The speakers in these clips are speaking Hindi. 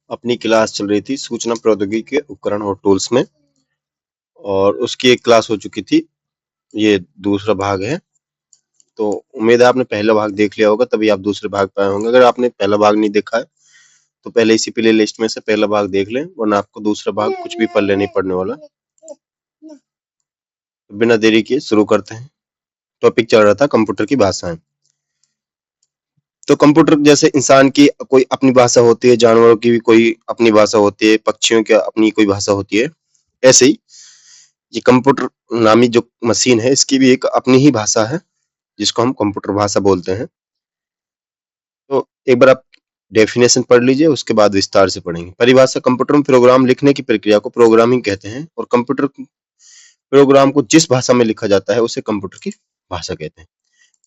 अपनी क्लास चल रही थी सूचना प्रौद्योगिकी के उपकरण और टूल्स में, और उसकी एक क्लास हो चुकी थी। ये दूसरा भाग है, तो उम्मीद है आपने पहला भाग देख लिया होगा, तभी आप दूसरे भाग पे आए होंगे। अगर आपने पहला भाग नहीं देखा है तो पहले इसी प्ले लिस्ट में से पहला भाग देख लें, वरना आपको दूसरा भाग कुछ भी पल्ले नहीं पड़ने वाला। बिना देरी किए शुरू करते हैं। टॉपिक चल रहा था कंप्यूटर की भाषाएं। तो कंप्यूटर जैसे इंसान की कोई अपनी भाषा होती है, जानवरों की भी कोई अपनी भाषा होती है, पक्षियों की अपनी कोई भाषा होती है, ऐसे ही ये कंप्यूटर नामी जो मशीन है इसकी भी एक अपनी ही भाषा है, जिसको हम कंप्यूटर भाषा बोलते हैं। तो एक बार आप डेफिनेशन पढ़ लीजिए, उसके बाद विस्तार से पढ़ेंगे। परिभाषा: कंप्यूटर में प्रोग्राम लिखने की प्रक्रिया को प्रोग्रामिंग कहते हैं, और कंप्यूटर प्रोग्राम को जिस भाषा में लिखा जाता है उसे कंप्यूटर की भाषा कहते हैं।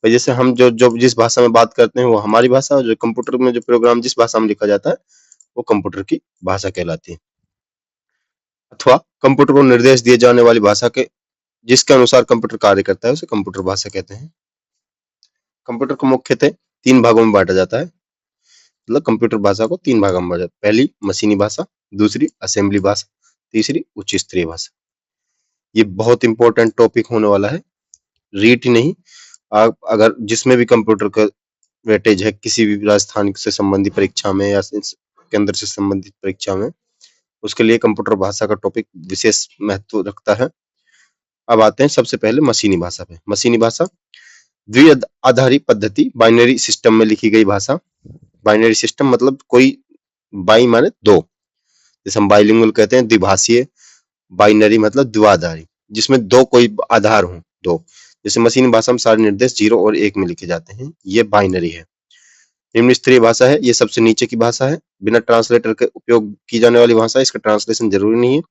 तो जैसे हम जो जो जिस भाषा में बात करते हैं वो हमारी भाषा, और जो कंप्यूटर में जो प्रोग्राम जिस भाषा में लिखा जाता है वो कंप्यूटर की भाषा कहलाती है। अथवा कंप्यूटर को निर्देश दिए जाने वाली भाषा के जिसके अनुसार कंप्यूटर कार्य करता है उसे कंप्यूटर भाषा कहते हैं। कंप्यूटर को मुख्यतः 3 भागों में बांटा जाता है, मतलब कंप्यूटर भाषा को 3 भागों में बांटा जाता है। पहली मशीनी भाषा, दूसरी असेंबली भाषा, तीसरी उच्च स्तरीय भाषा। ये बहुत इंपॉर्टेंट टॉपिक होने वाला है, रीट ही नहीं, आप अगर जिसमें भी कंप्यूटर का वेटेज है, किसी भी राजस्थान से संबंधित परीक्षा में या केंद्र से संबंधित परीक्षा में, उसके लिए कंप्यूटर भाषा का टॉपिक विशेष महत्व रखता है। अब आते हैं सबसे पहले मशीनी भाषा पे। मशीनी भाषा द्विआधारी पद्धति, बाइनरी सिस्टम में लिखी गई भाषा। बाइनरी सिस्टम मतलब कोई, बाई माने 2, जैसे हम बाइलिंगुअल कहते हैं, द्विभाषीय। बाइनरी मतलब द्विआधारी, जिसमें 2 कोई आधार हो, 2। जैसे मशीनी भाषा में सारे निर्देश 0 और 1 में लिखे जाते हैं, ये बाइनरी है। निम्न स्तरीय भाषा है, ये सबसे नीचे की भाषा है, बिना ट्रांसलेटर के उपयोग की जाने वाली भाषा है, इसका ट्रांसलेशन जरूरी नहीं है।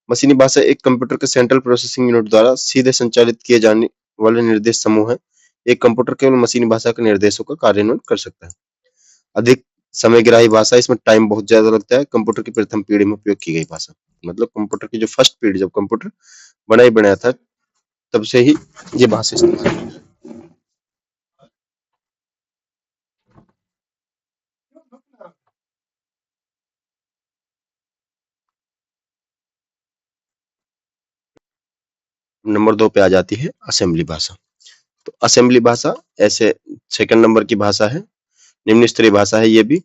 मशीनी भाषा एक कंप्यूटर के सेंट्रल प्रोसेसिंग यूनिट द्वारा सीधे संचालित किए जाने वाले निर्देश समूह है। एक कंप्यूटर केवल मशीनी भाषा के निर्देशों का कार्यान्वयन कर सकता है। अधिक समयग्राही भाषा, इसमें टाइम बहुत ज्यादा लगता है। कंप्यूटर की प्रथम पीढ़ी में उपयोग की गई भाषा, मतलब कंप्यूटर की जो फर्स्ट पीढ़ी, जब कंप्यूटर बनाया था तब से ही ये भाषा इस्तेमाल की। नंबर 2 पे आ जाती है असेंबली भाषा। तो असेंबली भाषा ऐसे सेकंड नंबर की भाषा है, निम्न स्तरीय भाषा है। ये भी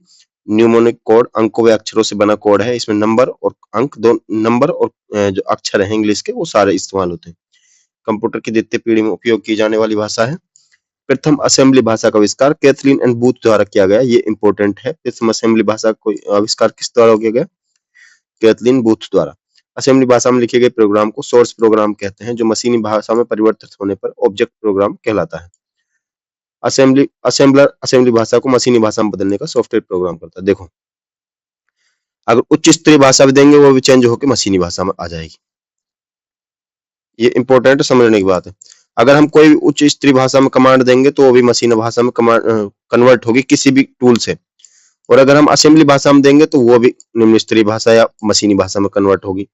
न्यूमोनिक कोड, अंकों व अक्षरों से बना कोड है। इसमें नंबर और अंक, दो नंबर और जो अक्षर है इंग्लिश के, वो सारे इस्तेमाल होते हैं। कंप्यूटर की द्वितीय पीढ़ी में उपयोग की जाने वाली भाषा है। प्रथम असेंबली भाषा का आविष्कार कैथलीन एंड बूथ द्वारा किया गया। ये इंपॉर्टेंट है। प्रथम असेंबली भाषा को आविष्कार किस द्वारा किया गया? कैथलीन बूथ द्वारा। असेंबली भाषा में लिखे गए प्रोग्राम को सोर्स प्रोग्राम कहते हैं, जो मशीनी भाषा में परिवर्तित होने पर ऑब्जेक्ट प्रोग्राम कहलाता है। असेंबलर असेंबली भाषा को मशीनी भाषा में बदलने का सॉफ्टवेयर प्रोग्राम करता है। देखो, अगर उच्च स्तरीय भाषा भी देंगे वो भी चेंज होकर मशीनी भाषा में आ जाएगी। ये इंपॉर्टेंट समझने की बात है। अगर हम कोई उच्च स्तरीय भाषा में कमांड देंगे तो वो भी मशीनी भाषा में कन्वर्ट होगी किसी भी टूल से, और अगर हम असेंबली भाषा में देंगे तो वो भी निम्न स्तरीय भाषा या मशीनी भाषा में कन्वर्ट होगी।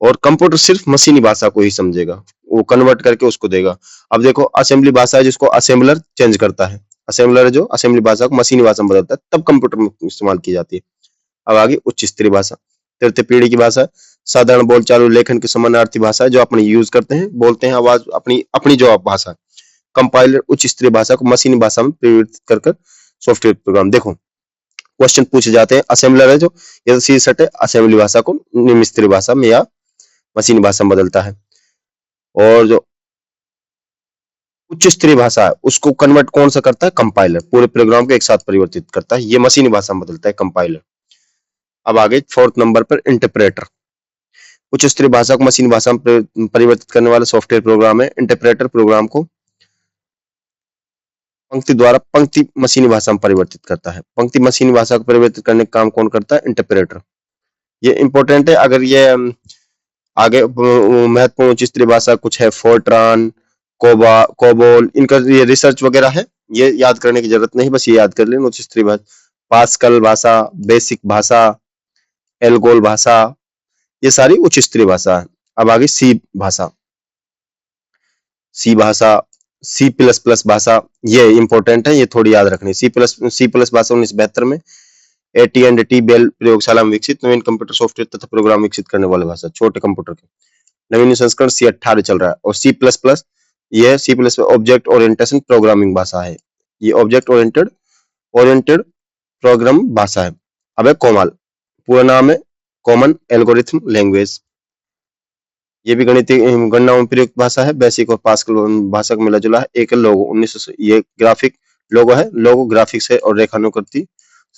और कंप्यूटर सिर्फ मशीनी भाषा को ही समझेगा, वो कन्वर्ट करके उसको देगा। अब देखो, असेंबली भाषा है जिसको असेंबलर चेंज करता है, असेंबलर है जो असेंबली भाषा को मशीनी भाषा में बदलता है, तब कंप्यूटर में इस्तेमाल की जाती है। अब आगे उच्च स्तरीय भाषा, तृतीय पीढ़ी की भाषा, साधारण बोलचाल और लेखन के समानार्थी भाषा है, जो अपने यूज करते हैं, बोलते हैं आवाज अपनी अपनी जो भाषा। कंपाइलर उच्च स्तरीय भाषा को मशीनी भाषा में परिवर्तित कर सॉफ्टवेयर प्रोग्राम। देखो, क्वेश्चन पूछे जाते हैं, असेंबलर है जो ये तो सीधे सटे असेंबली भाषा को निम्न स्तरीय भाषा में या मशीनी भाषा में बदलता है, और जो उच्च स्तरीय भाषा है उसको कन्वर्ट कौन सा करता है? कंपाइलर, पूरे प्रोग्राम को एक साथ परिवर्तित करता है, ये मशीनी भाषा में बदलता है कंपाइलर। अब आगे फोर्थ नंबर पर इंटरप्रेटर। उच्च स्तरीय भाषा को मशीनी भाषा में परिवर्तित करने वाला सॉफ्टवेयर प्रोग्राम है। इंटरप्रेटर प्रोग्राम को पंक्ति द्वारा पंक्ति मशीनी भाषा में परिवर्तित करता है। पंक्ति मशीनी भाषा को परिवर्तित करने का काम कौन करता है? इंटरप्रेटर। ये इंपॉर्टेंट है। अगर ये आगे महत्वपूर्ण उच्च स्तरीय भाषा कुछ है, फोर्ट्रान, कोबोल, इनका ये रिसर्च वगैरह है, ये याद करने की जरूरत नहीं, बस ये याद कर लेना। उच्च स्तरीय भाषा, पास्कल भाषा, बेसिक भाषा, एल्गोल भाषा, ये सारी उच्च स्तरीय भाषा है। अब आगे सी भाषा, सी भाषा, C++ भाषा, ये इंपॉर्टेंट है, ये थोड़ी याद रखनी। सी प्लस भाषा 1972 में AT&T बेल प्रयोगशाला में विकसित नवीन कंप्यूटर सॉफ्टवेयर तथा प्रोग्राम विकसित करने वाली भाषा, छोटे कंप्यूटर के नवीन संस्करण C18 चल रहा है। और C++, यह C++ ऑब्जेक्ट ओरिएंटेशन प्रोग्रामिंग भाषा है। ये ऑब्जेक्ट ओरिएंटेड प्रोग्राम भाषा है। अब है कोमल, पूरा नाम है कॉमन एल्गोरिथम लैंग्वेज। ये भी गणना में प्रयुक्त भाषा है। बेसिक और पास्कल भाषा का मिला जुला है। एक लोगो 1900, ये ग्राफिक लोगो है। लोगो ग्राफिक्स है और रेखानुकृति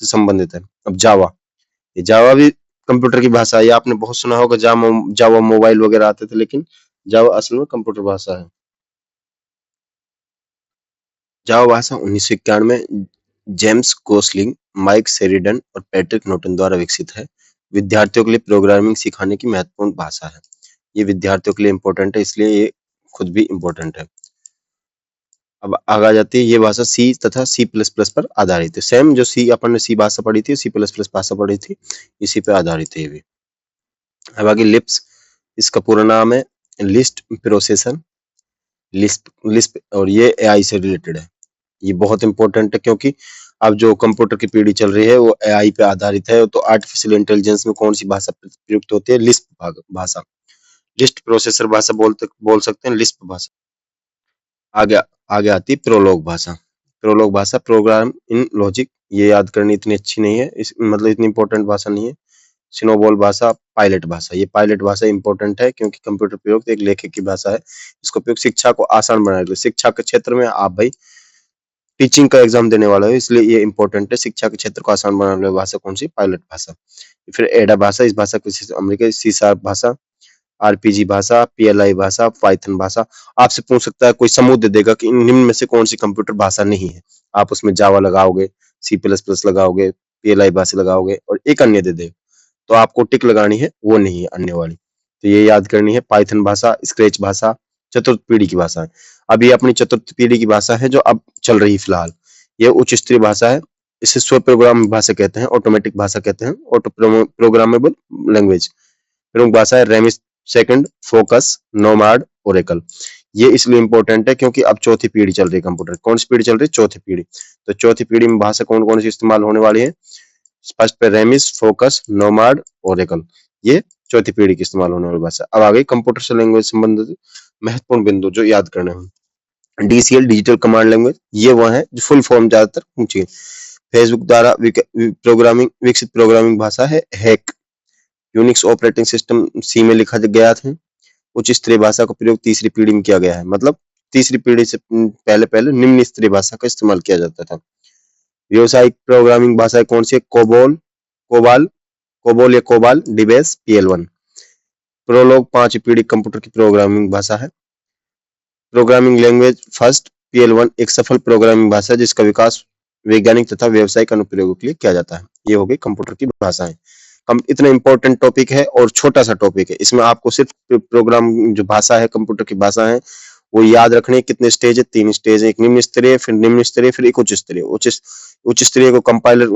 से संबंधित है। अब जावा, ये जावा भी कंप्यूटर की भाषा है। ये आपने बहुत सुना होगा, जावा मोबाइल वगैरह आते थे, लेकिन जावा असल में कंप्यूटर भाषा है। जावा भाषा 1991 में जेम्स गोसलिंग, माइक शेरिडन और पैट्रिक नॉर्टन द्वारा विकसित है। विद्यार्थियों के लिए प्रोग्रामिंग सिखाने की महत्वपूर्ण भाषा है। ये विद्यार्थियों के लिए इम्पोर्टेंट है, इसलिए ये खुद भी इम्पोर्टेंट है। अब आगे आ जाती है, ये भाषा सी तथा C++ पर आधारित है। सेम जो सी अपन ने सी भाषा पढ़ी थी, C++ भाषा पढ़ी थी, इसी पे आधारित है ये भी। अब आगे लिप्स, इसका पूरा नाम है लिस्ट प्रोसेसर, लिस्प, और ये एआई से रिलेटेड है। ये बहुत इंपॉर्टेंट है, क्योंकि अब जो कंप्यूटर की पीढ़ी चल रही है वो एआई पे आधारित है। तो आर्टिफिशियल इंटेलिजेंस में कौन सी भाषा प्रयुक्त होती है? लिस्प भाषा। लिस्ट प्रोसेसर भाषा बोल सकते हैं, लिस्प भाषा। आगे आगे आती है प्रोलॉग भाषा। प्रोलॉग भाषा प्रोग्राम इन लॉजिक, ये याद करनी इतनी अच्छी नहीं है, मतलब इतनी इंपॉर्टेंट भाषा नहीं है। सिनोबॉल भाषा, पायलट भाषा, ये पायलट भाषा इंपॉर्टेंट है, क्योंकि कंप्यूटर प्रयोग एक लेखक की भाषा है। इसका उपयोग शिक्षा को आसान बनाने के लिए, शिक्षा के क्षेत्र में आप भाई टीचिंग का एग्जाम देने वाला है, इसलिए ये इंपॉर्टेंट है। शिक्षा के क्षेत्र को आसान बनाने वाली भाषा कौन सी? पायलट भाषा। फिर एडा भाषा, इस भाषा को अमेरिका, सी शार्प भाषा, आरपीजी भाषा, पीएलआई भाषा, पाइथन भाषा। आपसे पूछ सकता है, कोई समूह दे देगा कि इन निम्न में से कौन सी कंप्यूटर भाषा नहीं है। आप उसमें जावा लगाओगे, C++ लगाओगे, पीएलआई भाषा लगाओगे और एक अन्य दे देगा, तो आपको टिक लगानी है, वो नहीं है अन्य वाली। तो ये याद करनी है। पाइथन भाषा, स्क्रैच भाषा चतुर्थ पीढ़ी की भाषा है। अब ये अपनी चतुर्थ पीढ़ी की भाषा है, जो अब चल रही फिलहाल। ये उच्च स्तरीय भाषा है। इसे स्व प्रोग्राम भाषा कहते हैं, ऑटोमेटिक भाषा कहते हैं, ऑटो प्रोग्रामेबल लैंग्वेज। प्रमुख भाषा है रेमिस, सेकंड, फोकस, नोमाड, ओरेकल। ये इसलिए इंपॉर्टेंट है क्योंकि अब चौथी पीढ़ी चल रही है कंप्यूटर। कौन सी पीढ़ी चल रही है? चौथी पीढ़ी। तो चौथी पीढ़ी में भाषा कौन कौन सी इस्तेमाल होने वाली है? फर्स्ट पे रेमिस, फोकस, नोमाड, ओरेकल, ये चौथी पीढ़ी की इस्तेमाल होने वाली भाषा। अब आ गई कंप्यूटर से लैंग्वेज संबंधित महत्वपूर्ण बिंदु जो याद करने हैं। DCL, डिजिटल कमांड लैंग्वेज, ये वो है जो फुल फॉर्म ज्यादातर पूछी है। फेसबुक द्वारा विकसित प्रोग्रामिंग भाषा है हैक। यूनिक्स ऑपरेटिंग सिस्टम सी में लिखा गया था। उच्च स्तरीय भाषा का प्रयोग तीसरी पीढ़ी में किया गया है, मतलब तीसरी पीढ़ी से पहले पहले निम्न स्तरीय भाषा का इस्तेमाल किया जाता था। व्यावसायिक प्रोग्रामिंग भाषा कौन सी है? कोबोल या कोबाल, डिबेस, PL1। प्रोलॉग पांचवी पीढ़ी कंप्यूटर की प्रोग्रामिंग भाषा है। प्रोग्रामिंग लैंग्वेज फर्स्ट, PL1 एक सफल प्रोग्रामिंग भाषा है जिसका विकास वैज्ञानिक तथा व्यावसायिक अनुप्रयोगों के लिए किया जाता है। ये हो गई कंप्यूटर की भाषाएं। इतना इंपॉर्टेंट टॉपिक है और छोटा सा टॉपिक है। इसमें आपको सिर्फ प्रोग्राम जो भाषा है, कंप्यूटर की भाषा है, वो याद रखने। कितने स्टेज है? 3 स्टेज है। एक निम्न स्तरीय, फिर निम्न स्तरीय, फिर एक उच्च स्तरीय। उच्च स्तरीय को कंपाइलर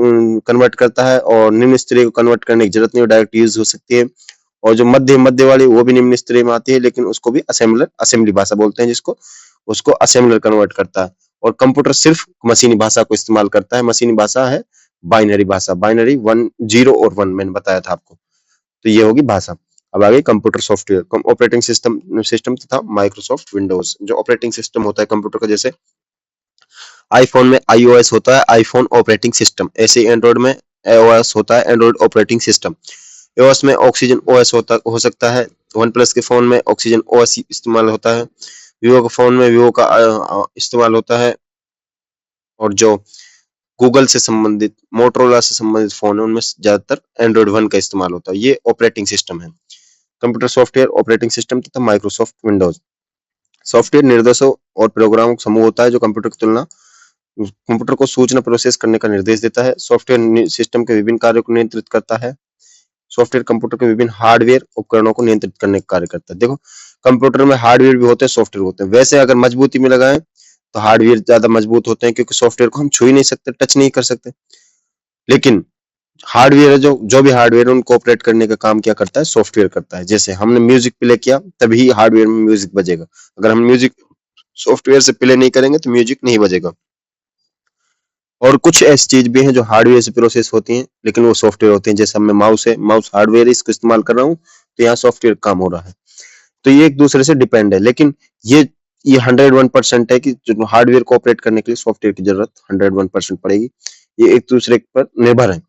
कन्वर्ट करता है और निम्न स्तरीय को कन्वर्ट करने की जरूरत नहीं, डायरेक्ट यूज हो सकती है। और जो मध्य वाली वो भी निम्न स्तरीय में आती है, लेकिन उसको भी असेंबली भाषा बोलते हैं, जिसको उसको असेंबलर कन्वर्ट करता है। और कंप्यूटर सिर्फ मशीनी भाषा को इस्तेमाल करता है। मशीनी भाषा है बाइनरी भाषा, बाइनरी 1 0 और 1 मैंने बताया था आपको। तो ये होगी भाषा। अब आगे कंप्यूटर सॉफ्टवेयर, ऑपरेटिंग सिस्टम तथा माइक्रोसॉफ्ट विंडोज। जो ऑपरेटिंग सिस्टम होता है कंप्यूटर का, जैसे आईफोन में iOS होता है, आईफोन ऑपरेटिंग सिस्टम। ऐसे एंड्रॉइड में एओएस होता है, एंड्रॉइड ऑपरेटिंग सिस्टम। एओएस में ऑक्सीजन ओएस हो सकता है। वन प्लस के फोन में ऑक्सीजन ओएस इस्तेमाल होता है। वीवो के फोन में वीवो का इस्तेमाल होता है। और जो गूगल से संबंधित, मोटरोला से संबंधित फोन है, उनमें ज्यादातर एंड्रॉइड 1 का इस्तेमाल होता है। ये ऑपरेटिंग सिस्टम है। कंप्यूटर सॉफ्टवेयर, ऑपरेटिंग सिस्टम तथा माइक्रोसॉफ्ट विंडोज। सॉफ्टवेयर निर्देशों और प्रोग्रामों का समूह होता है जो कंप्यूटर को सूचना प्रोसेस करने का निर्देश देता है। सॉफ्टवेयर सिस्टम के विभिन्न कार्यों को नियंत्रित करता है। सॉफ्टवेयर कंप्यूटर के विभिन्न हार्डवेयर उपकरणों को नियंत्रित करने का कार्य करता है। देखो, कंप्यूटर में हार्डवेयर भी होते हैं, सॉफ्टवेयर होते हैं। वैसे अगर मजबूती में लगाएं तो हार्डवेयर ज्यादा मजबूत होते हैं, क्योंकि सॉफ्टवेयर को हम छू ही नहीं सकते, टच नहीं कर सकते। लेकिन हार्डवेयर है, जो भी हार्डवेयर उनको ऑपरेट करने का काम क्या करता है? सॉफ्टवेयर करता है। जैसे हमने म्यूजिक प्ले किया, तभी हार्डवेयर में म्यूजिक बजेगा। अगर हम म्यूजिक सॉफ्टवेयर से प्ले नहीं करेंगे तो म्यूजिक नहीं बजेगा। और कुछ ऐसी चीज भी हैं जो हार्डवेयर से प्रोसेस होती हैं, लेकिन वो सॉफ्टवेयर होते हैं। जैसे हमें माउस है, माउस हार्डवेयर इसको इस्तेमाल कर रहा हूँ, तो यहाँ सॉफ्टवेयर काम हो रहा है। तो ये एक दूसरे से डिपेंड है, लेकिन ये 101% है कि जो हार्डवेयर को ऑपरेट करने के लिए सॉफ्टवेयर की जरूरत 101% पड़ेगी। ये एक दूसरे पर निर्भर है।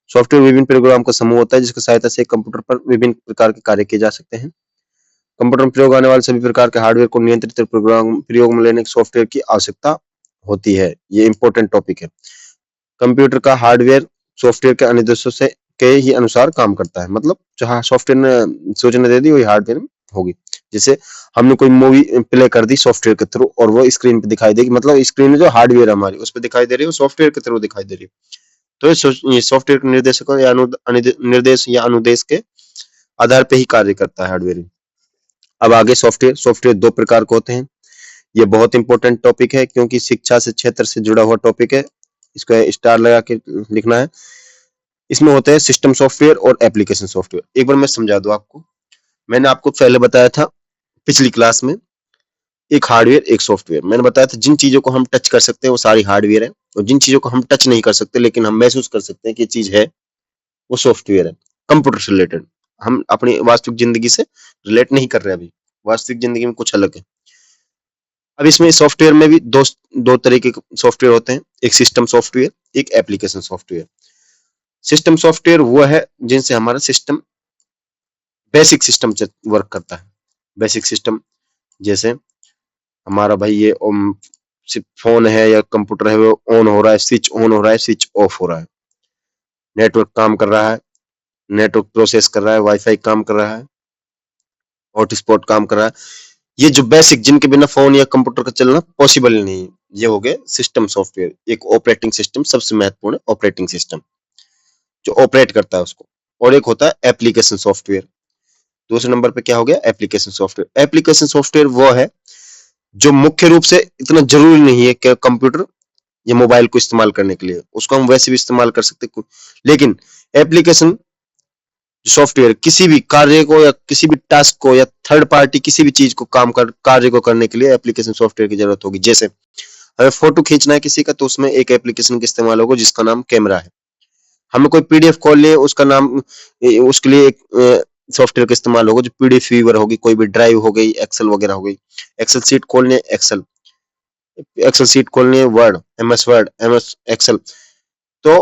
सॉफ्टवेयर विभिन्न प्रोग्राम का समूह होता है जिसकी सहायता से कंप्यूटर पर विभिन्न प्रकार के कार्य किए जा सकते हैं। कंप्यूटर में प्रयोग आने वाले सभी प्रकार के हार्डवेयर को नियंत्रित प्रोग्राम प्रयोग में लेने के सॉफ्टवेयर की आवश्यकता होती है। ये इंपॉर्टेंट टॉपिक है। कंप्यूटर का हार्डवेयर सॉफ्टवेयर के अनुदेशों से के ही अनुसार काम करता है। मतलब जहाँ सॉफ्टवेयर ने सूचना दे दी वही हार्डवेयर में होगी। जैसे हमने कोई मूवी प्ले कर दी सॉफ्टवेयर के थ्रू और वो स्क्रीन पे दिखाई देगी, मतलब स्क्रीन में जो हार्डवेयर है हमारी उस पर दिखाई दे रही है, वो सॉफ्टवेयर के थ्रू दिखाई दे रही है। तो ये सॉफ्टवेयर के निर्देशकों या निर्देश या अनुदेश के आधार पे ही कार्य करता है हार्डवेयर। अब आगे सॉफ्टवेयर सॉफ्टवेयर दो प्रकार के होते हैं। ये बहुत इंपॉर्टेंट टॉपिक है क्योंकि शिक्षा से क्षेत्र से जुड़ा हुआ टॉपिक है। इसको स्टार लगा के लिखना है। इसमें होते हैं सिस्टम सॉफ्टवेयर और एप्लीकेशन सॉफ्टवेयर। एक बार मैं समझा दूं आपको। मैंने आपको पहले बताया था पिछली क्लास में, एक हार्डवेयर एक सॉफ्टवेयर। मैंने बताया था जिन चीजों को हम टच कर सकते हैं वो सारी हार्डवेयर है, और जिन चीजों को हम टच नहीं कर सकते लेकिन हम महसूस कर सकते हैं कि ये चीज है, वो सॉफ्टवेयर है। कंप्यूटर से रिलेटेड हम अपनी वास्तविक जिंदगी से रिलेट नहीं कर रहे अभी, वास्तविक जिंदगी में कुछ अलग है। अब इसमें सॉफ्टवेयर में भी दो तरीके के सॉफ्टवेयर होते हैं, एक सिस्टम सॉफ्टवेयर, एक एप्लीकेशन सॉफ्टवेयर। सिस्टम सॉफ्टवेयर वो है जिनसे हमारा सिस्टम बेसिक सिस्टम वर्क करता है। बेसिक सिस्टम जैसे हमारा भाई ये सिर्फ फोन है या कंप्यूटर है, वो ऑन हो रहा है, स्विच ऑन हो रहा है, स्विच ऑफ हो रहा है, नेटवर्क काम कर रहा है, नेटवर्क प्रोसेस कर रहा है, वाईफाई काम कर रहा है, हॉटस्पॉट काम कर रहा है। ये जो बेसिक जिनके बिना फोन या कंप्यूटर का चलना पॉसिबल नहीं है, ये हो गए सिस्टम सॉफ्टवेयर। एक ऑपरेटिंग सिस्टम सबसे महत्वपूर्ण है, ऑपरेटिंग सिस्टम जो ऑपरेट करता है उसको। और एक होता है एप्लीकेशन सॉफ्टवेयर। दूसरे नंबर पे क्या हो गया, एप्लीकेशन सॉफ्टवेयर। एप्लीकेशन सॉफ्टवेयर वो है जो मुख्य रूप से इतना जरूरी नहीं है कि कंप्यूटर या मोबाइल को इस्तेमाल करने के लिए, उसको हम वैसे भी इस्तेमाल कर सकते हैं, लेकिन एप्लीकेशन सॉफ्टवेयर किसी भी कार्य को या किसी भी टास्क को या थर्ड पार्टी किसी भी चीज को कार्य को करने के लिए एप्लीकेशन सॉफ्टवेयर की जरूरत होगी। जैसे हमें फोटो खींचना है किसी का, तो उसमें एक एप्लीकेशन का इस्तेमाल होगा जिसका नाम कैमरा है। हमें कोई पीडीएफ खोलनी है, उसका नाम उसके लिए एक सॉफ्टवेयर का इस्तेमाल होगा जो पीडीएफ व्यूअर होगी, कोई भी ड्राइव हो गई, एक्सेल वगैरह हो गई। एक्सेल शीट खोलनी है, एक्सेल शीट खोलनी है, वर्ड, एमएस एक्सेल। तो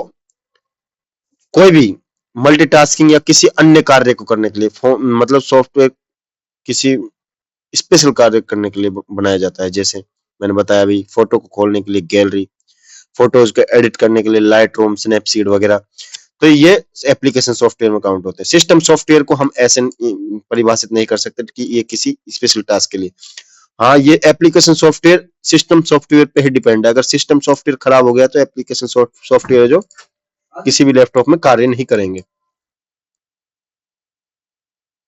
कोई भी मल्टीटास्किंग या किसी अन्य कार्य को करने के लिए मतलब सॉफ्टवेयर किसी स्पेशल कार्य करने के लिए बनाया जाता है। जैसे मैंने बताया अभी, फोटो को खोलने के लिए गैलरी, फोटोज को एडिट करने के लिए लाइट रूम, स्नैपसीड वगैरह। तो ये एप्लीकेशन सॉफ्टवेयर में काउंट होते हैं। सिस्टम सॉफ्टवेयर को हम ऐसे परिभाषित नहीं कर सकते कि ये किसी स्पेशल टास्क के लिए। हाँ, ये एप्लीकेशन सॉफ्टवेयर सिस्टम सॉफ्टवेयर पे ही डिपेंड है। अगर सिस्टम सॉफ्टवेयर खराब हो गया तो एप्लीकेशन सॉफ्टवेयर जो किसी भी लैपटॉप में कार्य नहीं करेंगे।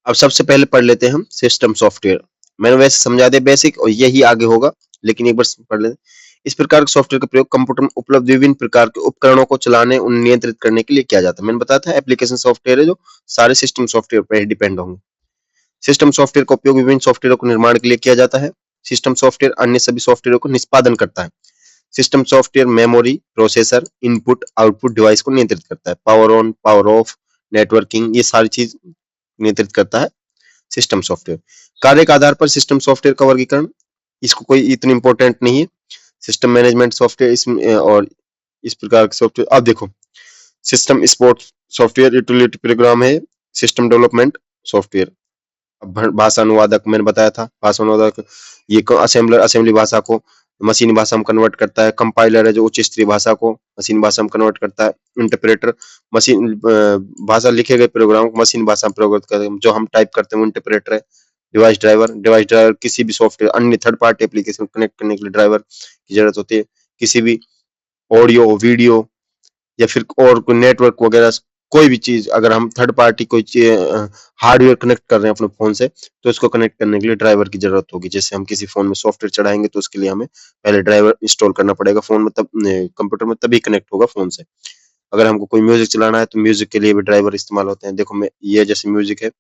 अब सबसे पहले पढ़ लेते हैं हम सिस्टम सॉफ्टवेयर। मैंने वैसे समझा दिया बेसिक, और यही आगे होगा, लेकिन एक बार पढ़ लेते हैं। इस प्रकार के सॉफ्टवेयर का प्रयोग कंप्यूटर में उपलब्ध विभिन्न प्रकार के उपकरणों को चलाने, उन्हें नियंत्रित करने के लिए किया जाता है। मैंने बताया था एप्लीकेशन सॉफ्टवेयर है जो सारे सिस्टम सॉफ्टवेयर पर डिपेंड होंगे। सिस्टम सॉफ्टवेयर का उपयोग विभिन्न सॉफ्टवेयर को निर्माण के लिए किया जाता है। सिस्टम सॉफ्टवेयर अन्य सभी सॉफ्टवेयर को निष्पादन करता है। System software memory, processor, input output device को नियंत्रित करता है। Power on, power of, networking, ये सारी चीज नियंत्रित करता है सिस्टम सॉफ्टवेयर। कार्य के आधार पर सिस्टम सॉफ्टवेयर का वर्गीकरण, इसको कोई इतनी इंपॉर्टेंट नहीं है। सिस्टम मैनेजमेंट सॉफ्टवेयर इसमें और इस प्रकार के सॉफ्टवेयर। अब देखो, system support software utility programme है। सिस्टम डेवलपमेंट सॉफ्टवेयर, भाषा अनुवादक मैंने बताया था। भाषा अनुवादक ये असेंबलर असेंबली भाषा को मशीनी भाषा में कन्वर्ट करता है। कंपाइलर है जो उच्च स्तरीय भाषा को मशीन भाषा में कन्वर्ट करता है। इंटरप्रेटर मशीन भाषा लिखे गए प्रोग्राम को मशीन भाषा में प्रयोग करते हैं, जो हम टाइप करते हैं वो इंटरप्रेटर है। डिवाइस ड्राइवर किसी भी सॉफ्टवेयर अन्य थर्ड पार्टी एप्लीकेशन कनेक्ट करने के लिए ड्राइवर की जरूरत होती है। किसी भी ऑडियो वीडियो या फिर और कोई नेटवर्क वगैरह कोई भी चीज, अगर हम थर्ड पार्टी कोई हार्डवेयर कनेक्ट कर रहे हैं अपने फोन से, तो इसको कनेक्ट करने के लिए ड्राइवर की जरूरत होगी। जैसे हम किसी फोन में सॉफ्टवेयर चढ़ाएंगे तो उसके लिए हमें पहले ड्राइवर इंस्टॉल करना पड़ेगा फोन में, तब कंप्यूटर में, तभी कनेक्ट होगा फोन से। अगर हमको कोई म्यूजिक चलाना है तो म्यूजिक के लिए भी ड्राइवर इस्तेमाल होते हैं। देखो, मैं ये जैसे म्यूजिक है,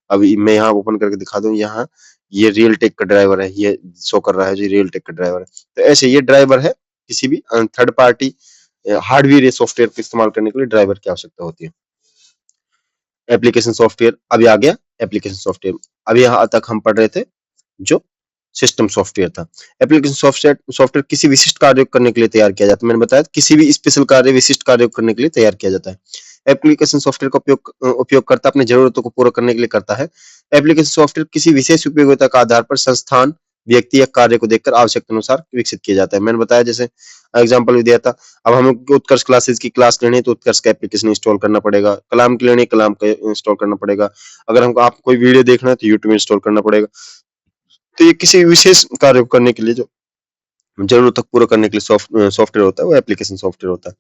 अभी मैं यहाँ ओपन करके दिखा दूं, यहाँ ये रियल टेक का ड्राइवर है, ये शो कर रहा है जी रियल टेक का ड्राइवर है। तो ऐसे ये ड्राइवर है किसी भी थर्ड पार्टी हार्डवेयर या सॉफ्टवेयर को इस्तेमाल करने के लिए ड्राइवर की आवश्यकता होती है। एप्लीकेशन सॉफ्टवेयर अभी आ गया। एप्लीकेशन सॉफ्टवेयर अभी यहाँ तक हम पढ़ रहे थे जो सिस्टम सॉफ्टवेयर था। एप्लीकेशन सॉफ्टवेयर किसी विशिष्ट कार्य को करने के लिए तैयार किया जाता है। मैंने बताया किसी भी स्पेशल कार्य, विशिष्ट कार्य को करने के लिए तैयार किया जाता है। एप्लीकेशन सॉफ्टवेयर का उपयोगकर्ता अपनी जरूरतों को पूरा करने के लिए करता है। एप्लीकेशन सॉफ्टवेयर किसी विशेष उपयोगिता का आधार पर संस्थान, व्यक्ति या कार्य को देखकर आवश्यकता अनुसार विकसित किया जाता है। मैंने बताया जैसे एग्जाम्पल भी दिया था। अब हमें उत्कर्ष क्लासेस की क्लास लेनी है तो उत्कर्ष का एप्लीकेशन इंस्टॉल करना पड़ेगा। कलाम की लेनी है, कलाम का इंस्टॉल करना पड़ेगा। अगर हमको आप कोई वीडियो देखना है तो यूट्यूब इंस्टॉल करना पड़ेगा। तो ये किसी विशेष कार्य को करने के लिए जो जरूरत तक पूरा करने के लिए सॉफ्टवेयर होता है वो एप्लीकेशन सॉफ्टवेयर होता है।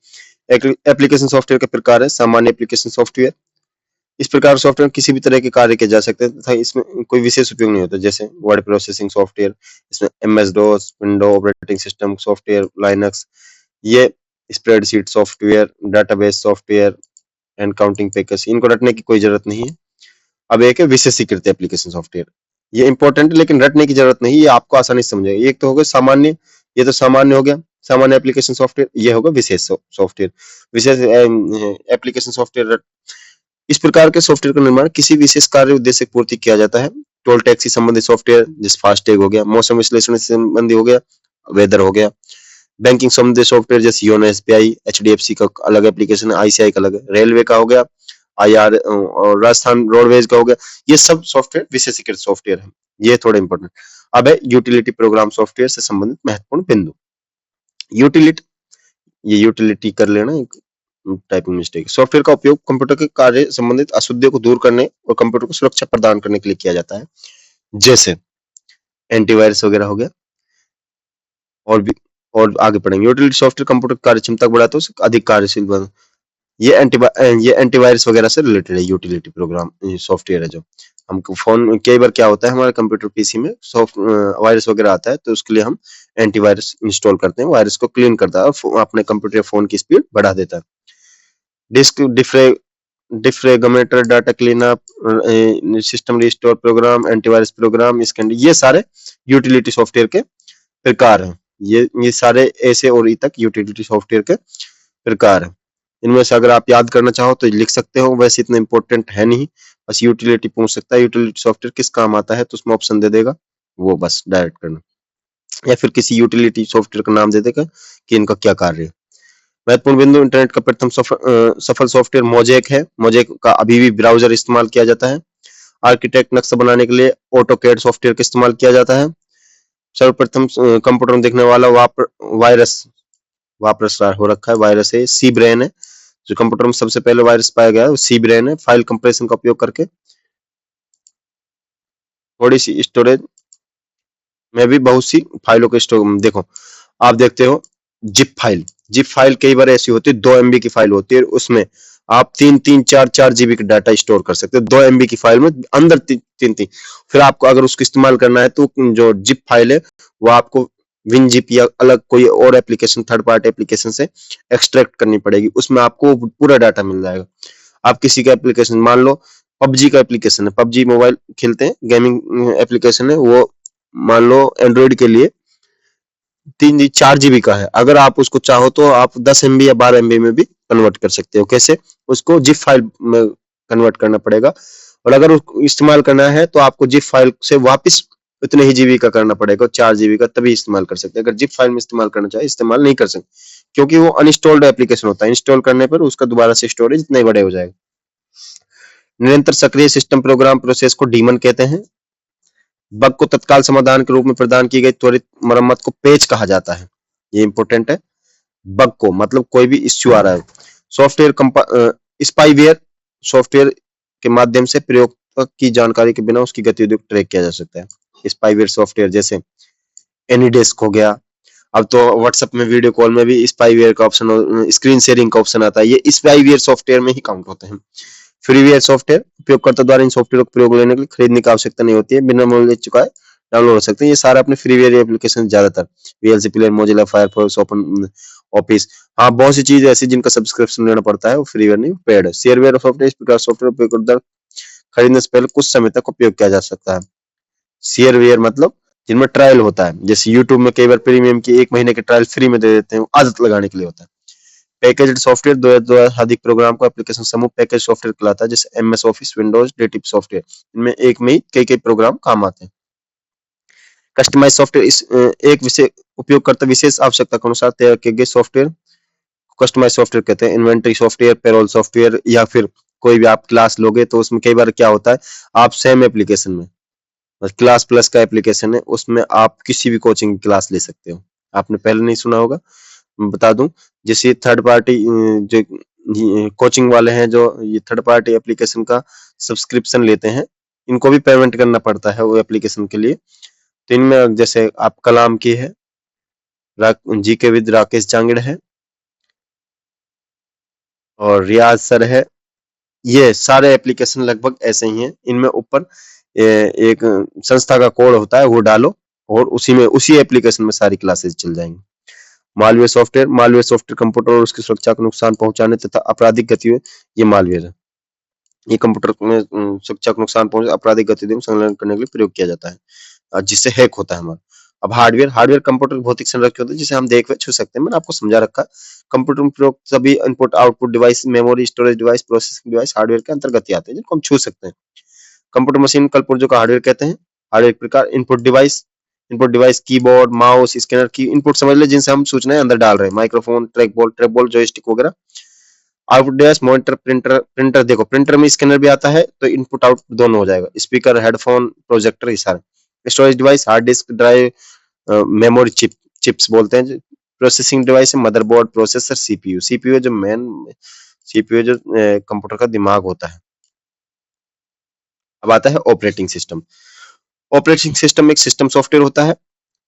एप्लीकेशन सॉफ्टवेयर का प्रकार है सामान्य एप्लीकेशन सॉफ्टवेयर। इस प्रकार सॉफ्टवेयर किसी भी तरह के कार्य किए जा सकते हैं तथा इसमें कोई विशेष उपयोग नहीं होता। जैसे वर्ड प्रोसेसिंग सॉफ्टवेयर, इसमें MS DOS, window operating system software, Linux, ये spreadsheet software, database software and counting package, इनको रटने की कोई जरूरत नहीं है। अब एक है विशेषीकृत एप्लीकेशन सॉफ्टवेयर। ये इंपॉर्टेंट है लेकिन रटने की जरूरत नहीं, ये आपको आसानी से समझेगा। एक तो हो गया सामान्य, ये तो सामान्य हो गया सामान्य एप्लीकेशन सॉफ्टवेयर। ये होगा विशेष सॉफ्टवेयर। विशेष एप्लीकेशन सॉफ्टवेयर इस प्रकार के सॉफ्टवेयर का निर्माण किसी विशेष कार्य उद्देश्य की पूर्ति किया जाता है। टोल टैक्स से संबंधित सॉफ्टवेयर जैसे फास्टैग हो गया, मौसम विश्लेषण से संबंधित हो गया, वेदर हो गया, बैंकिंग संबंधित सॉफ्टवेयर जैसे योनो एसबीआई, एचडीएफसी का अलग एप्लीकेशन है, आईसीआई का अलग है, रेलवे का हो गया, आईआर और राजस्थान रोडवेज का हो गया। ये सब सॉफ्टवेयर विशेषीकृत सॉफ्टवेयर है। ये थोड़ा इंपॉर्टेंट। अब है यूटिलिटी प्रोग्राम सॉफ्टवेयर से संबंधित महत्वपूर्ण बिंदु। यूटिलिटी, ये यूटिलिटी कर लेना, एक टाइपिंग मिस्टेक। सॉफ्टवेयर का उपयोग कंप्यूटर के कार्य संबंधित अशुद्धियों को दूर करने और कंप्यूटर को सुरक्षा प्रदान करने के लिए किया जाता है। जैसे एंटीवायरस वगैरह हो गया। और भी और आगे पढ़ेंगे। यूटिलिटी सॉफ्टवेयर कंप्यूटर की कार्य क्षमता को बढ़ाते हैं, अधिक कार्यशील बना। ये एंटीवायरस वगैरह से रिलेटेड है। यूटिलिटी प्रोग्राम सॉफ्टवेयर है जो हमको फोन, कई बार क्या होता है हमारे कंप्यूटर पीसी में सॉफ्ट वायरस वगैरह आता है तो उसके लिए हम एंटीवायरस इंस्टॉल करते हैं। वायरस को क्लीन करता है और अपने कंप्यूटर या फोन की स्पीड बढ़ा देता है। Disk defragmenter, data cleanup, system restore program, antivirus program, scan, ये सारे यूटिलिटी सॉफ्टवेयर के प्रकार हैं। ये सारे ऐसे और ई तक यूटिलिटी सॉफ्टवेयर के प्रकार हैं। इनमें से अगर आप याद करना चाहो तो लिख सकते हो, वैसे इतना इंपॉर्टेंट है नहीं, बस यूटिलिटी पूछ सकता है यूटिलिटी सॉफ्टवेयर किस काम आता है तो उसमें ऑप्शन दे देगा, वो बस डायरेक्ट करना, या फिर किसी यूटिलिटी सॉफ्टवेयर का नाम दे देगा कि इनका क्या कार्य है। महत्वपूर्ण बिंदु, इंटरनेट का प्रथम सफल सॉफ्टवेयर मोज़ेक है। मोज़ेक का अभी भी ब्राउजर इस्तेमाल किया जाता है। आर्किटेक्ट नक्शा बनाने के लिए ऑटोकैड सॉफ्टवेयर का इस्तेमाल किया जाता है। सर्वप्रथम कंप्यूटर में देखने वाला वायरस हो रखा है, वायरस है, सी ब्रेन है। जो कंप्यूटर में सबसे पहले वायरस पाया गया है वो सी ब्रेन है। फाइल कंप्रेशन का उपयोग करके थोड़ी सी स्टोरेज में भी बहुत सी फाइलों को स्टोर, देखो आप देखते हो जिप फाइल कई बार ऐसी होती है 2 MB की फाइल होती है, उसमें आप 3-4 GB का डाटा स्टोर कर सकते हो। 2 MB की फाइल में अंदर 3 फिर आपको अगर उसको इस्तेमाल करना है तो जो जिप फाइल है वो आपको WinZip या अलग कोई और एप्लीकेशन, थर्ड पार्टी एप्लीकेशन से एक्सट्रैक्ट करनी पड़ेगी, उसमें आपको पूरा डाटा मिल जाएगा। आप किसी का एप्लीकेशन, मान लो पबजी का एप्लीकेशन है, पबजी मोबाइल खेलते हैं, गेमिंग एप्लीकेशन है वो, मान लो एंड्रॉइड के लिए 4 GB का है। अगर आप उसको चाहो तो आप 10 MB या 12 MB में भी कन्वर्ट कर सकते हो। कैसे? उसको जिप फाइल में कन्वर्ट करना पड़ेगा, और अगर उसको इस्तेमाल करना है तो आपको जिप फाइल से वापस उतने ही जीबी का करना पड़ेगा, 4 GB का, तभी इस्तेमाल कर सकते हैं। अगर जिप फाइल में इस्तेमाल करना चाहे इस्तेमाल नहीं कर सकते, क्योंकि वो अनइंस्टॉल्ड एप्लीकेशन होता है। इंस्टॉल करने पर उसका दोबारा से स्टोरेज इतने बड़े हो जाएगा। निरंतर सक्रिय सिस्टम प्रोग्राम प्रोसेस को डीमन कहते हैं। बग को तत्काल समाधान के रूप में प्रदान की गई त्वरित मरम्मत को पेच कहा जाता है। ये इंपॉर्टेंट है। बग को मतलब कोई भी इश्यू आ रहा है, सॉफ्टवेयर स्पाईवेयर सॉफ्टवेयर के माध्यम से प्रयोगकर्ता की जानकारी के बिना उसकी गतिविधियों को ट्रैक किया जा सकता है। स्पाईवेयर सॉफ्टवेयर जैसे एनीडेस्क हो गया। अब तो व्हाट्सएप में वीडियो कॉल में भी स्पाईवेयर का ऑप्शन, स्क्रीन शेयरिंग का ऑप्शन आता है, ये स्पाईवेयर सॉफ्टवेयर में ही काउंट होते हैं। फ्रीवेयर सॉफ्टवेयर, उपयोगकर्ता द्वारा इन सॉफ्टवेयर को प्रयोग लेने के लिए खरीदने की आवश्यकता नहीं होती है, बिना मूल्य चुकाए डाउनलोड हो सकते हैं। ये सारे अपने फ्रीवेयर एप्लीकेशन ज्यादातर VLC player, Mozilla Firefox, open office, हाँ बहुत सी चीज ऐसी जिनका सब्सक्रिप्शन लेना पड़ता है, वो फ्रीवेयर नहीं, पेड है। शेयरवेयर सॉफ्टवेयर, इस प्रकार सॉफ्टवेयर उपयोगकर्ता खरीदने से पहले कुछ समय तक उपयोग किया जा सकता है। शेयरवेयर मतलब जिनमें ट्रायल होता है, जैसे यूट्यूब में कई बार प्रीमियम की 1 महीने के ट्रायल फ्री में दे देते हैं, आदत लगाने के लिए होता है। पैकेज्ड सॉफ्टवेयर दो या अधिक प्रोग्राम को एप्लीकेशन समूह पैकेज सॉफ्टवेयर कहलाता है, जैसे MS office, Windows, native software. इनमें एक में ही कई प्रोग्राम काम आते हैं। कस्टमाइज सॉफ्टवेयर एक विशेष उपयोगकर्ता विशेष आवश्यकता के अनुसार तैयार किए गए सॉफ्टवेयर कस्टमाइज सॉफ्टवेयर कहते हैं। इन्वेंटरी सॉफ्टवेयर, पेरोल सॉफ्टवेयर, या फिर कोई भी आप क्लास लोगे तो उसमें कई बार क्या होता है, आप सेम एप्लीकेशन में क्लास प्लस का एप्लीकेशन है, उसमें आप किसी भी कोचिंग की क्लास ले सकते हो। आपने पहले नहीं सुना होगा, मैं बता दूं, जैसे थर्ड पार्टी जो कोचिंग वाले हैं, जो ये थर्ड पार्टी एप्लीकेशन का सब्सक्रिप्शन लेते हैं, इनको भी पेमेंट करना पड़ता है वो एप्लीकेशन के लिए। तो इनमें जैसे आप कलाम की है, जीके विद राकेश जांगिड़ है, और रियाज सर है, ये सारे एप्लीकेशन लगभग ऐसे ही हैं। इनमें ऊपर एक संस्था का कोड होता है, वो डालो और उसी एप्लीकेशन में सारी क्लासेस चल जाएंगी। मालवेयर सॉफ्टवेयर कंप्यूटर और उसकी सुरक्षा को नुकसान पहुंचाने तथा आपराधिक गतिविधियों, ये मालवेयर है, ये कंप्यूटर में सुरक्षा को नुकसान पहुंचे आपराधिक गतिविधियों में संलग्न करने के लिए प्रयोग किया जाता है, जिससे हैक होता है हमारा। अब हार्डवेयर कंप्यूटर भौतिक संरचना होती है जिसे हम देख व छू सकते हैं। मैंने आपको समझा रखा है, कंप्यूटर में प्रयोग सभी input output device, memory, storage device, processing device hardware के अंतर्गत ही आते हैं, जिनको हम छू सकते हैं। कंप्यूटर मशीन कलपुर्जों का हार्डवेयर कहते हैं। हार्डवेयर प्रकार, input device keyboard, mouse, scanner की इनपुट समझ ले, जिनसे हम सूचनाएं अंदर डाल रहे हैं, माइक्रोफोन, ट्रैकबॉल, जॉयस्टिक वगैरह। आउटपुट डिवाइस मॉनिटर, प्रिंटर देखो, प्रिंटर में स्कैनर भी आता है तो इनपुट आउटपुट दोनों हो जाएगा, स्पीकर, हेडफोन, प्रोजेक्टर, ये सारे। Storage device hard disk drive, memory chips बोलते हैं। प्रोसेसिंग डिवाइस है मदरबोर्ड, प्रोसेसर, सीपीयू जो कंप्यूटर का दिमाग होता है। अब आता है ऑपरेटिंग सिस्टम। ऑपरेटिंग सिस्टम एक सिस्टम सॉफ्टवेयर होता है।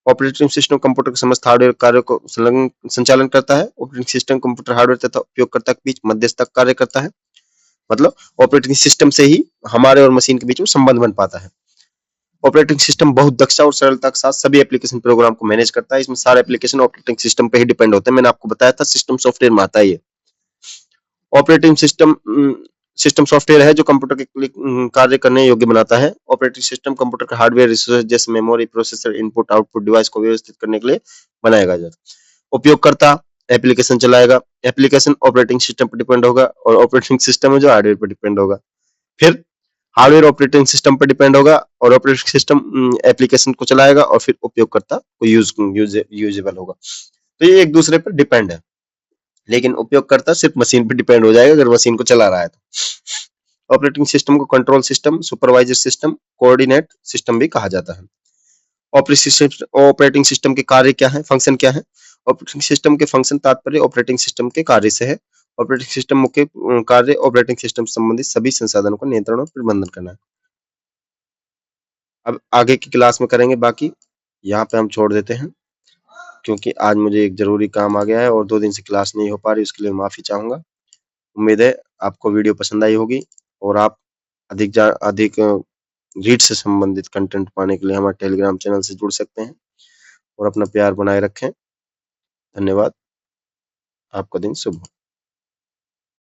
ऑपरेटिंग सिस्टम कंप्यूटर के समस्त हार्डवेयर कार्यों को संचालन करता है। ऑपरेटिंग सिस्टम कंप्यूटर हार्डवेयर तथा उपयोगकर्ता के बीच मध्यस्थक कार्य करता है। मतलब ऑपरेटिंग सिस्टम से ही हमारे और मशीन के बीच में संबंध बन पाता है। ऑपरेटिंग सिस्टम बहुत दक्षता और सरलता के साथ सभी एप्लीकेशन प्रोग्राम को मैनेज करता है। इसमें सारे एप्लीकेशन ऑपरेटिंग सिस्टम पे ही डिपेंड होते हैं। मैंने आपको बताया था सिस्टम सॉफ्टवेयर में आता है ये। ऑपरेटिंग सिस्टम सॉफ्टवेयर है जो कंप्यूटर के कार्य करने योग्य बनाता है। ऑपरेटिंग सिस्टम कंप्यूटर के हार्डवेयर रिसोर्स जैसे memory, processor, input output device को व्यवस्थित करने के लिए बनाया गया है। उपयोगकर्ता एप्लीकेशन चलाएगा, एप्लीकेशन ऑपरेटिंग सिस्टम पर डिपेंड होगा, और ऑपरेटिंग सिस्टम है जो हार्डवेयर पर डिपेंड होगा। फिर हार्डवेयर ऑपरेटिंग सिस्टम पर डिपेंड होगा और ऑपरेटिंग सिस्टम एप्लीकेशन को चलाएगा, और फिर उपयोगकर्ता को यूजेबल होगा। तो ये एक दूसरे पर डिपेंड है, लेकिन उपयोगकर्ता सिर्फ मशीन पर डिपेंड हो जाएगा अगर मशीन को चला रहा है तो। ऑपरेटिंग सिस्टम को control system, supervisor system, coordinate system भी कहा जाता है। ऑपरेटिंग सिस्टम के कार्य क्या है, फंक्शन क्या है? ऑपरेटिंग सिस्टम के फंक्शन तात्पर्य ऑपरेटिंग सिस्टम के कार्य से है। ऑपरेटिंग सिस्टम मुख्य कार्य ऑपरेटिंग सिस्टम से संबंधित सभी संसाधनों का नियंत्रण और प्रबंधन करना है। अब आगे की क्लास में करेंगे, बाकी यहाँ पे हम छोड़ देते हैं, क्योंकि आज मुझे एक जरूरी काम आ गया है और 2 दिन से क्लास नहीं हो पा रही, उसके लिए माफी चाहूंगा। उम्मीद है आपको वीडियो पसंद आई होगी और आप अधिक रीड से संबंधित कंटेंट पाने के लिए हमारे टेलीग्राम चैनल से जुड़ सकते हैं, और अपना प्यार बनाए रखें। धन्यवाद। आपका दिन शुभ हो।